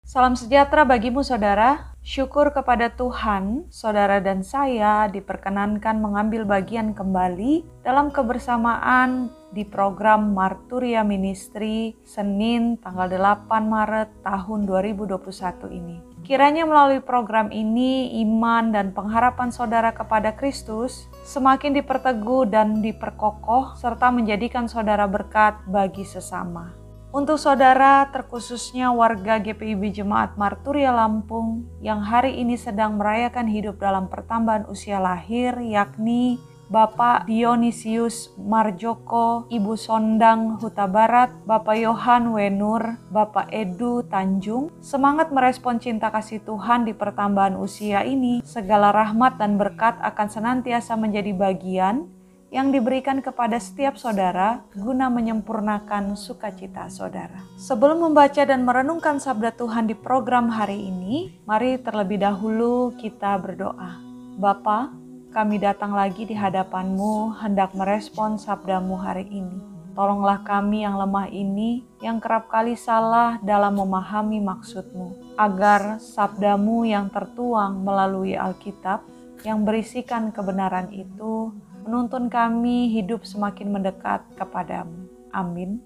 Salam sejahtera bagimu saudara. Syukur kepada Tuhan, saudara dan saya diperkenankan mengambil bagian kembali dalam kebersamaan di program Marturia Ministry Senin tanggal 8 Maret tahun 2021 ini. Kiranya melalui program ini iman dan pengharapan saudara kepada Kristus semakin diperteguh dan diperkokoh serta menjadikan saudara berkat bagi sesama. Untuk saudara, terkhususnya warga GPIB Jemaat Marturia Lampung yang hari ini sedang merayakan hidup dalam pertambahan usia lahir, yakni Bapak Dionisius Marjoko, Ibu Sondang Huta Barat, Bapak Yohan Wenur, Bapak Edu Tanjung. Semangat merespon cinta kasih Tuhan di pertambahan usia ini, segala rahmat dan berkat akan senantiasa menjadi bagian yang diberikan kepada setiap saudara guna menyempurnakan sukacita saudara. Sebelum membaca dan merenungkan sabda Tuhan di program hari ini, mari terlebih dahulu kita berdoa. Bapa, kami datang lagi di hadapan-Mu hendak merespon sabda-Mu hari ini. Tolonglah kami yang lemah ini, yang kerap kali salah dalam memahami maksud-Mu, agar sabda-Mu yang tertuang melalui Alkitab, yang berisikan kebenaran itu, menuntun kami hidup semakin mendekat kepadamu. Amin.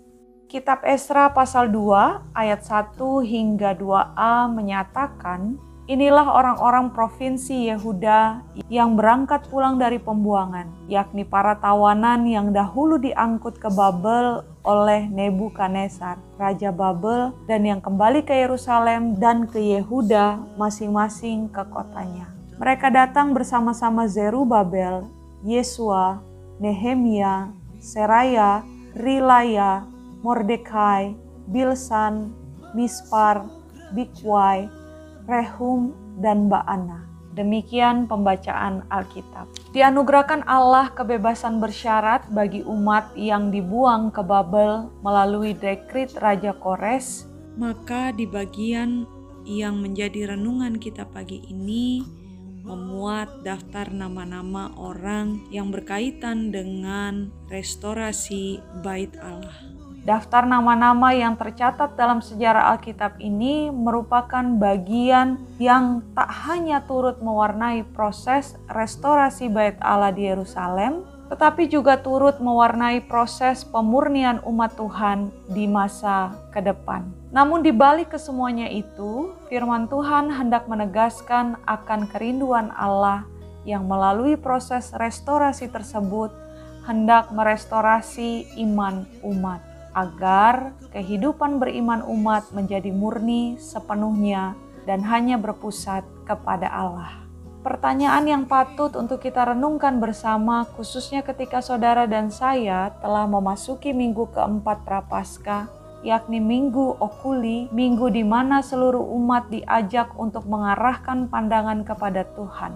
Kitab Esra pasal 2 ayat 1 hingga 2a menyatakan, inilah orang-orang provinsi Yehuda yang berangkat pulang dari pembuangan, yakni para tawanan yang dahulu diangkut ke Babel oleh Nebukadnezar, Raja Babel, dan yang kembali ke Yerusalem dan ke Yehuda masing-masing ke kotanya. Mereka datang bersama-sama Zerubabel, Yesua, Nehemia, Seraya, Rilaya, Mordekai, Bilsan, Mispar, Bikwai, Rehum, dan Baana. Demikian pembacaan Alkitab. Dianugerahkan Allah kebebasan bersyarat bagi umat yang dibuang ke Babel melalui dekrit Raja Kores. Maka di bagian yang menjadi renungan kita pagi ini memuat daftar nama-nama orang yang berkaitan dengan restorasi Bait Allah. Daftar nama-nama yang tercatat dalam sejarah Alkitab ini merupakan bagian yang tak hanya turut mewarnai proses restorasi Bait Allah di Yerusalem, tetapi juga turut mewarnai proses pemurnian umat Tuhan di masa ke depan. Namun di balik kesemuanya itu, firman Tuhan hendak menegaskan akan kerinduan Allah yang melalui proses restorasi tersebut hendak merestorasi iman umat, agar kehidupan beriman umat menjadi murni sepenuhnya dan hanya berpusat kepada Allah. Pertanyaan yang patut untuk kita renungkan bersama, khususnya ketika saudara dan saya telah memasuki minggu keempat Prapaskah, yakni Minggu Okuli, minggu di mana seluruh umat diajak untuk mengarahkan pandangan kepada Tuhan.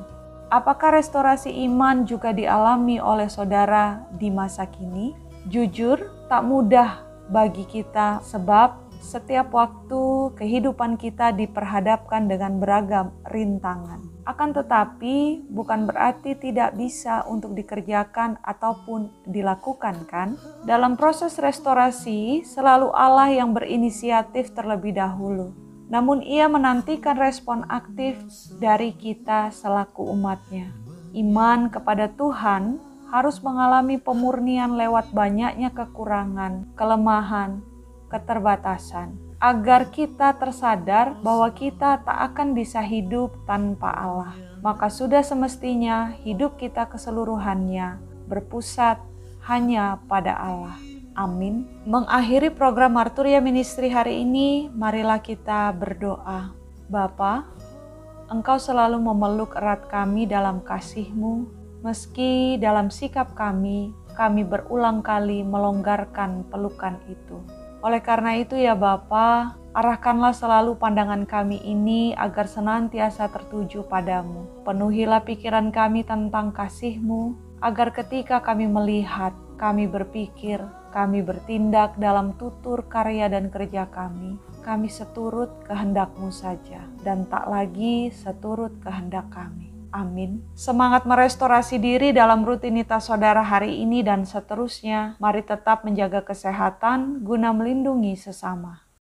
Apakah restorasi iman juga dialami oleh saudara di masa kini? Jujur, tak mudah bagi kita sebab setiap waktu kehidupan kita diperhadapkan dengan beragam rintangan. Akan tetapi bukan berarti tidak bisa untuk dikerjakan ataupun dilakukan kan? Dalam proses restorasi selalu Allah yang berinisiatif terlebih dahulu. Namun Ia menantikan respon aktif dari kita selaku umatnya. Iman kepada Tuhan harus mengalami pemurnian lewat banyaknya kekurangan, kelemahan, keterbatasan, agar kita tersadar bahwa kita tak akan bisa hidup tanpa Allah. Maka sudah semestinya hidup kita keseluruhannya berpusat hanya pada Allah. Amin. Mengakhiri program Marturia Ministry hari ini, marilah kita berdoa. Bapa, Engkau selalu memeluk erat kami dalam kasih-Mu, meski dalam sikap kami berulang kali melonggarkan pelukan itu. Oleh karena itu ya Bapa, arahkanlah selalu pandangan kami ini agar senantiasa tertuju padamu. Penuhilah pikiran kami tentang kasih-Mu, agar ketika kami melihat, kami berpikir, kami bertindak dalam tutur karya dan kerja kami seturut kehendak-Mu saja, dan tak lagi seturut kehendak kami. Amin. Semangat merestorasi diri dalam rutinitas saudara hari ini dan seterusnya. Mari tetap menjaga kesehatan guna melindungi sesama.